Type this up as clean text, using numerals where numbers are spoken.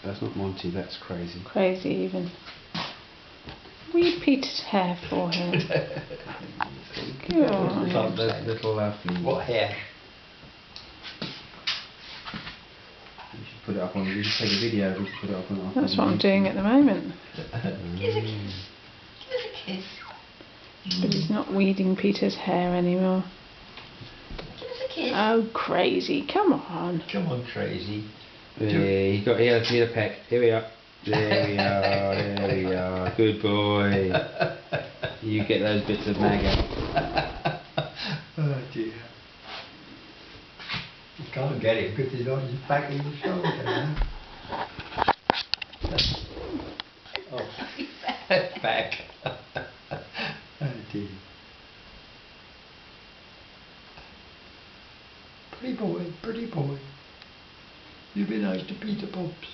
That's not Monty, that's crazy. Crazy even. Weed Peter's hair for him. Good on him. Little What hair? You should put it up on. You should take a video. We should put it up on. That's what I'm doing at the moment. Give us a kiss. Give us a kiss. But he's not weeding Peter's hair anymore. Give us a kiss. Oh, crazy! Come on. Come on, crazy. Yeah, he got here. Need a peck. Here we are. There we are. There we are. Good boy. You get those bits of maggot. Oh dear. You can't get it because he's on his back of your shoulder now. Oh, back. Oh dear. Pretty boy, pretty boy. You've been nice to Peter Pops.